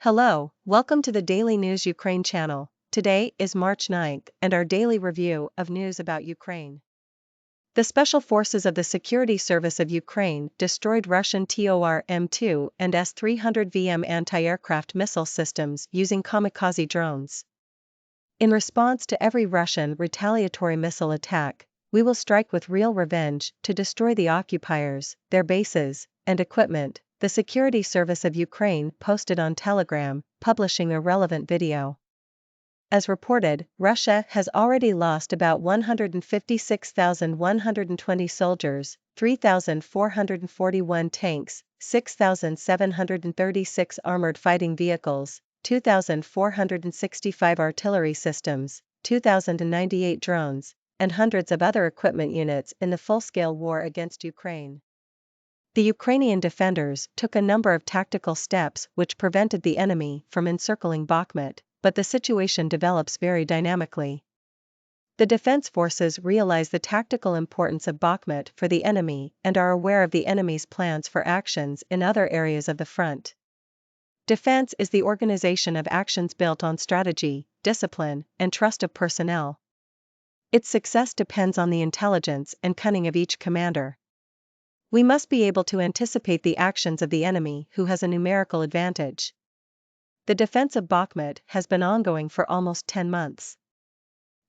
Hello, welcome to the Daily News Ukraine channel. Today is March 9th and our daily review of news about Ukraine. The Special Forces of the Security Service of Ukraine destroyed Russian TOR-M2 and S-300VM anti-aircraft missile systems using kamikaze drones. In response to every Russian retaliatory missile attack, we will strike with real revenge to destroy the occupiers, their bases, and equipment, the Security Service of Ukraine posted on Telegram, publishing a relevant video. As reported, Russia has already lost about 156,120 soldiers, 3,441 tanks, 6,736 armored fighting vehicles, 2,465 artillery systems, 2,098 drones, and hundreds of other equipment units in the full-scale war against Ukraine. The Ukrainian defenders took a number of tactical steps which prevented the enemy from encircling Bakhmut, but the situation develops very dynamically. The defense forces realize the tactical importance of Bakhmut for the enemy and are aware of the enemy's plans for actions in other areas of the front. Defense is the organization of actions built on strategy, discipline, and trust of personnel. Its success depends on the intelligence and cunning of each commander. We must be able to anticipate the actions of the enemy who has a numerical advantage. The defense of Bakhmut has been ongoing for almost 10 months.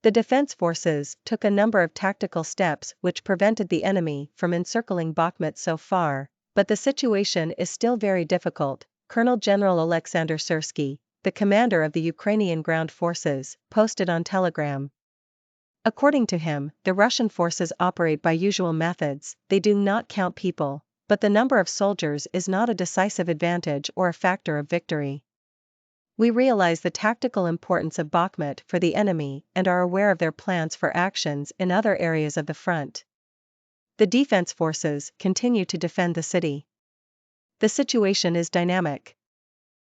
The defense forces took a number of tactical steps which prevented the enemy from encircling Bakhmut so far, but the situation is still very difficult, Colonel General Alexander Syrskyi, the commander of the Ukrainian ground forces, posted on Telegram. According to him, the Russian forces operate by usual methods, they do not count people, but the number of soldiers is not a decisive advantage or a factor of victory. We realize the tactical importance of Bakhmut for the enemy and are aware of their plans for actions in other areas of the front. The defense forces continue to defend the city. The situation is dynamic.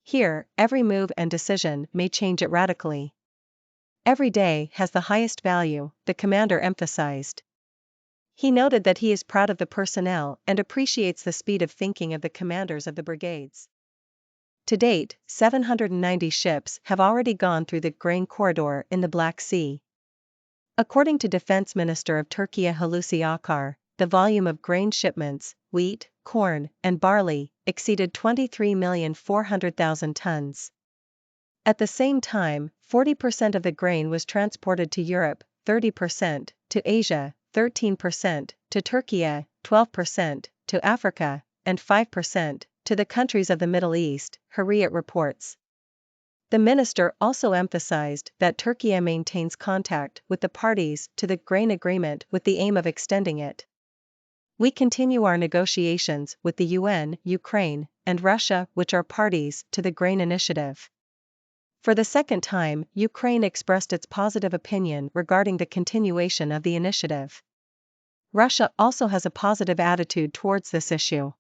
Here, every move and decision may change it radically. Every day has the highest value, the commander emphasized. He noted that he is proud of the personnel and appreciates the speed of thinking of the commanders of the brigades. To date, 790 ships have already gone through the grain corridor in the Black Sea. According to Defense Minister of Türkiye Hulusi Akar, the volume of grain shipments, wheat, corn, and barley, exceeded 23,400,000 tons. At the same time, 40% of the grain was transported to Europe, 30% to Asia, 13% to Türkiye, 12% to Africa, and 5% to the countries of the Middle East, Hurriyet reports. The minister also emphasized that Türkiye maintains contact with the parties to the grain agreement with the aim of extending it. We continue our negotiations with the UN, Ukraine, and Russia, which are parties to the grain initiative. For the second time, Ukraine expressed its positive opinion regarding the continuation of the initiative. Russia also has a positive attitude towards this issue.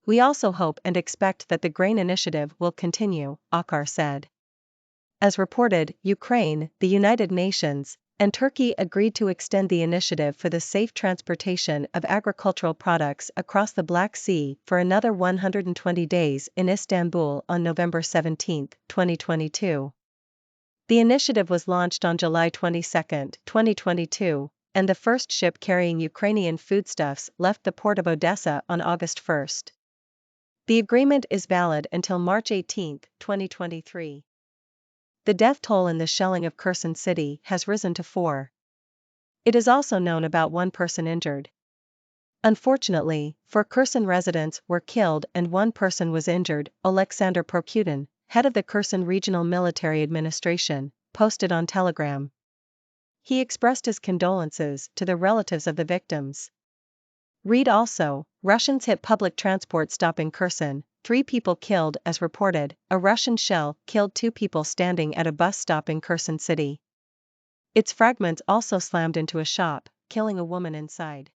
We also hope and expect that the grain initiative will continue, Akar said. As reported, Ukraine, the United Nations, and Turkey agreed to extend the initiative for the safe transportation of agricultural products across the Black Sea for another 120 days in Istanbul on November 17, 2022. The initiative was launched on July 22, 2022, and the first ship carrying Ukrainian foodstuffs left the port of Odessa on August 1. The agreement is valid until March 18, 2023. The death toll in the shelling of Kherson city has risen to 4. It is also known about 1 person injured. Unfortunately, 4 Kherson residents were killed and 1 person was injured, Oleksandr Prokudin, head of the Kherson Regional Military Administration, posted on Telegram. He expressed his condolences to the relatives of the victims. Read also, Russians hit public transport stop in Kherson, 3 people killed as reported, a Russian shell killed 2 people standing at a bus stop in Kherson city. Its fragments also slammed into a shop, killing a woman inside.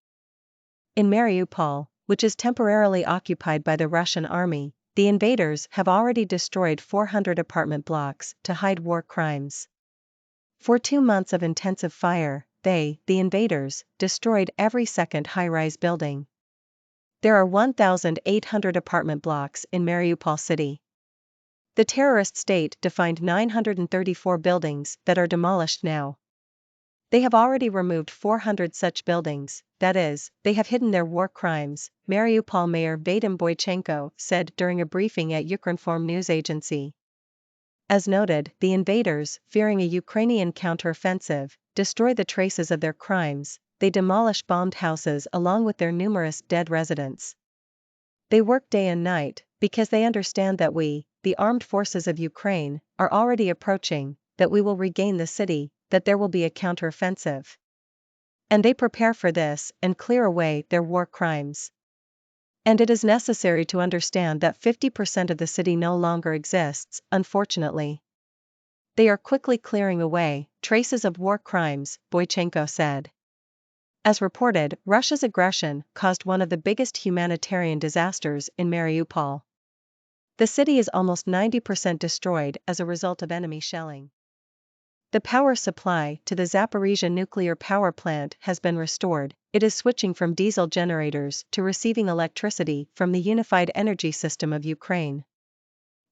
In Mariupol, which is temporarily occupied by the Russian army, the invaders have already destroyed 400 apartment blocks to hide war crimes. For 2 months of intensive fire, the invaders, destroyed every second high-rise building. There are 1,800 apartment blocks in Mariupol city. The terrorist state defined 934 buildings that are demolished now. They have already removed 400 such buildings, that is, they have hidden their war crimes, Mariupol Mayor Vadim Boychenko said during a briefing at Ukrinform news agency. As noted, the invaders, fearing a Ukrainian counteroffensive, destroy the traces of their crimes. They demolish bombed houses along with their numerous dead residents. They work day and night, because they understand that we, the armed forces of Ukraine, are already approaching, that we will regain the city, that there will be a counteroffensive. And they prepare for this and clear away their war crimes. And it is necessary to understand that 50% of the city no longer exists, unfortunately. They are quickly clearing away traces of war crimes, Boychenko said. As reported, Russia's aggression caused one of the biggest humanitarian disasters in Mariupol. The city is almost 90% destroyed as a result of enemy shelling. The power supply to the Zaporizhzhia nuclear power plant has been restored. It is switching from diesel generators to receiving electricity from the unified energy system of Ukraine.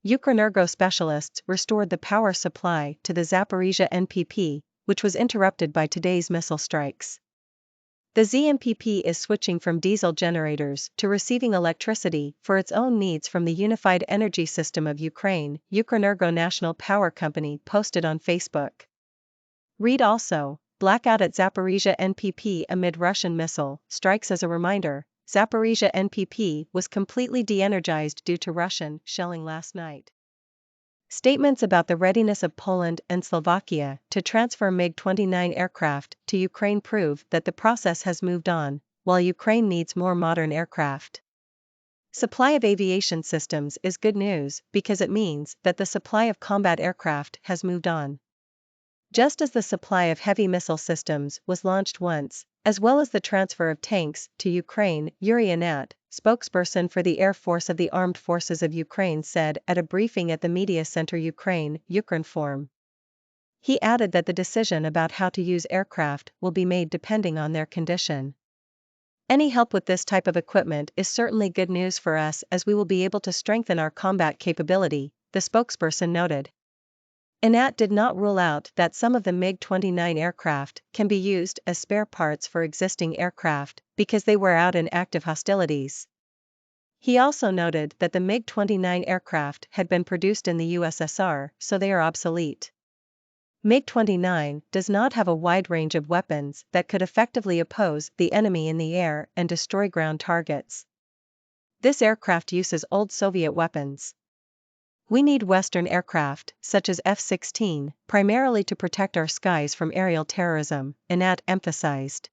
Ukrenergo specialists restored the power supply to the Zaporizhzhia NPP, which was interrupted by today's missile strikes. The ZNPP is switching from diesel generators to receiving electricity for its own needs from the unified energy system of Ukraine, Ukrenergo National Power Company posted on Facebook. Read also, blackout at Zaporizhzhia NPP amid Russian missile strikes. As a reminder, Zaporizhzhia NPP was completely de-energized due to Russian shelling last night. Statements about the readiness of Poland and Slovakia to transfer MiG-29 aircraft to Ukraine prove that the process has moved on, while Ukraine needs more modern aircraft. Supply of aviation systems is good news because it means that the supply of combat aircraft has moved on. Just as the supply of heavy missile systems was launched once, as well as the transfer of tanks to Ukraine, Yuri Ihnat, spokesperson for the Air Force of the Armed Forces of Ukraine, said at a briefing at the media center Ukraine, Ukrinform. He added that the decision about how to use aircraft will be made depending on their condition. Any help with this type of equipment is certainly good news for us, as we will be able to strengthen our combat capability, the spokesperson noted. Ihnat did not rule out that some of the MiG-29 aircraft can be used as spare parts for existing aircraft, because they were out in active hostilities. He also noted that the MiG-29 aircraft had been produced in the USSR, so they are obsolete. MiG-29 does not have a wide range of weapons that could effectively oppose the enemy in the air and destroy ground targets. This aircraft uses old Soviet weapons. We need Western aircraft, such as F-16, primarily to protect our skies from aerial terrorism, Ihnat emphasized.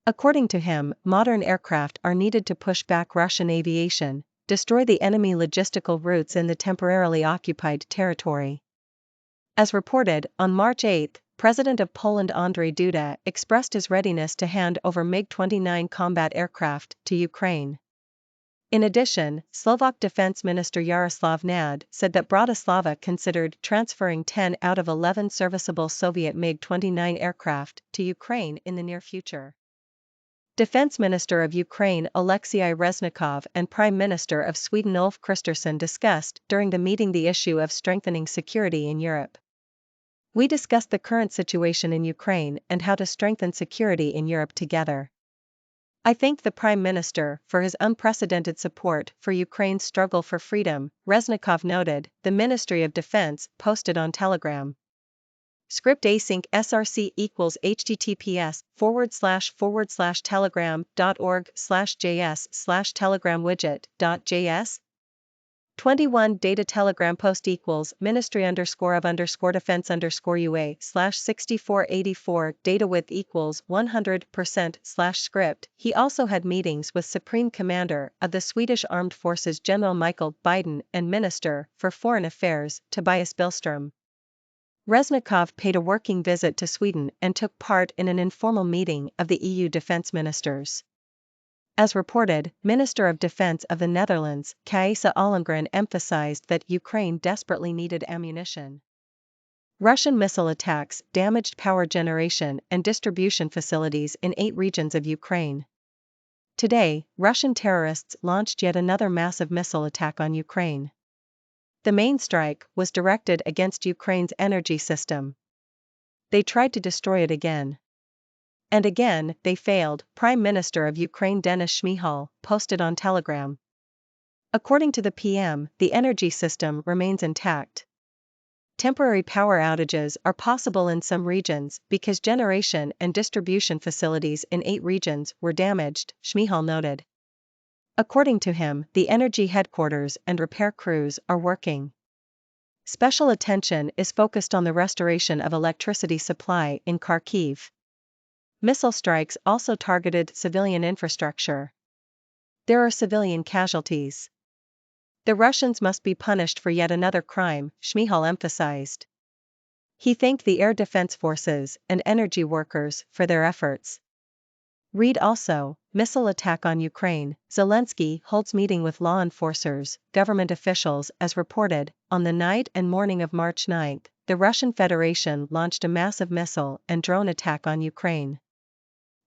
According to him, modern aircraft are needed to push back Russian aviation, destroy the enemy logistical routes in the temporarily occupied territory. As reported, on March 8, President of Poland Andrzej Duda expressed his readiness to hand over MiG-29 combat aircraft to Ukraine. In addition, Slovak Defense Minister Jaroslav Nad said that Bratislava considered transferring 10 out of 11 serviceable Soviet MiG-29 aircraft to Ukraine in the near future. Defense Minister of Ukraine Alexei Reznikov and Prime Minister of Sweden Ulf Kristersson discussed during the meeting the issue of strengthening security in Europe. We discussed the current situation in Ukraine and how to strengthen security in Europe together. I thank the Prime Minister for his unprecedented support for Ukraine's struggle for freedom, Reznikov noted, the Ministry of Defense posted on Telegram. Script async src equals https://telegram.org/js/telegram widget.js 21 data telegram post equals ministry_of_defense_ua/6484 data width equals 100%/script. He also had meetings with Supreme Commander of the Swedish Armed Forces General Michael Biden and Minister for Foreign Affairs Tobias Billström. Reznikov paid a working visit to Sweden and took part in an informal meeting of the EU defense ministers. As reported, Minister of Defense of the Netherlands, Kajsa Ollongren, emphasized that Ukraine desperately needed ammunition. Russian missile attacks damaged power generation and distribution facilities in 8 regions of Ukraine. Today, Russian terrorists launched yet another massive missile attack on Ukraine. The main strike was directed against Ukraine's energy system. They tried to destroy it again. And again, they failed, Prime Minister of Ukraine Denis Shmyhal posted on Telegram. According to the PM, the energy system remains intact. Temporary power outages are possible in some regions because generation and distribution facilities in 8 regions were damaged, Shmyhal noted. According to him, the energy headquarters and repair crews are working. Special attention is focused on the restoration of electricity supply in Kharkiv. Missile strikes also targeted civilian infrastructure. There are civilian casualties. The Russians must be punished for yet another crime, Shmyhal emphasized. He thanked the air defense forces and energy workers for their efforts. Read also, missile attack on Ukraine, Zelensky holds meeting with law enforcers, government officials. As reported, on the night and morning of March 9, the Russian Federation launched a massive missile and drone attack on Ukraine.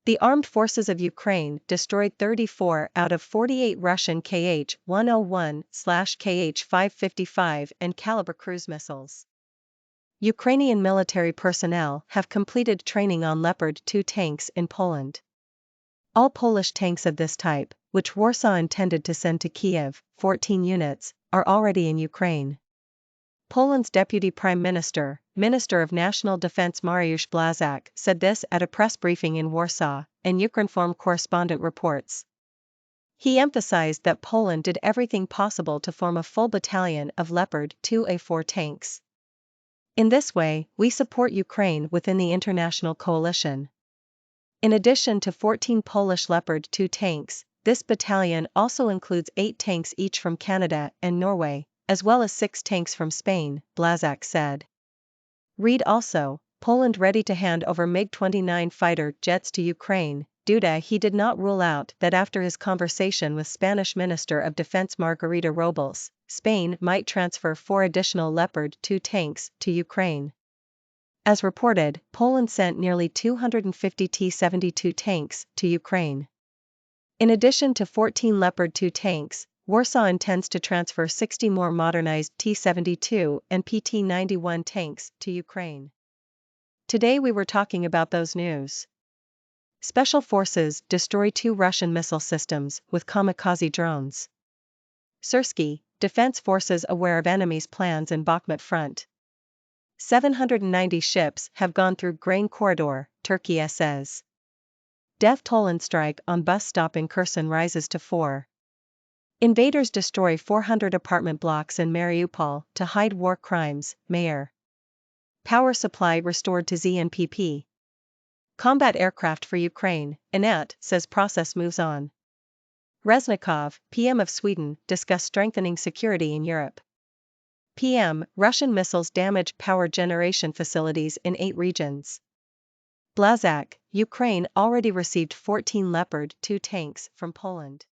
The armed forces of Ukraine destroyed 34 out of 48 Russian Kh-101/Kh-555 and caliber cruise missiles. Ukrainian military personnel have completed training on Leopard 2 tanks in Poland. All Polish tanks of this type, which Warsaw intended to send to Kiev, 14 units, are already in Ukraine. Poland's Deputy Prime Minister, Minister of National Defense Mariusz Blaszczak said this at a press briefing in Warsaw, and Ukrinform correspondent reports. He emphasized that Poland did everything possible to form a full battalion of Leopard 2A4 tanks. In this way, we support Ukraine within the international coalition. In addition to 14 Polish Leopard 2 tanks, this battalion also includes 8 tanks each from Canada and Norway, as well as 6 tanks from Spain, Blaszczak said. Read also, Poland ready to hand over MiG-29 fighter jets to Ukraine. Duda he did not rule out that after his conversation with Spanish Minister of Defense Margarita Robles, Spain might transfer 4 additional Leopard 2 tanks to Ukraine. As reported, Poland sent nearly 250 T-72 tanks to Ukraine. In addition to 14 Leopard 2 tanks, Warsaw intends to transfer 60 more modernized T-72 and PT-91 tanks to Ukraine. Today we were talking about those news. Special forces destroy 2 Russian missile systems with kamikaze drones. Syrskyi, defense forces aware of enemy's plans in Bakhmut front. 790 ships have gone through grain corridor, Turkey says. Death toll in strike on bus stop in Kherson rises to 4. Invaders destroy 400 apartment blocks in Mariupol to hide war crimes, mayor. Power supply restored to ZNPP. Combat aircraft for Ukraine, Ihnat says process moves on. Reznikov, PM of Sweden, discussed strengthening security in Europe. PM, Russian missiles damage power generation facilities in 8 regions. Blaszczak, Ukraine already received 14 Leopard 2 tanks from Poland.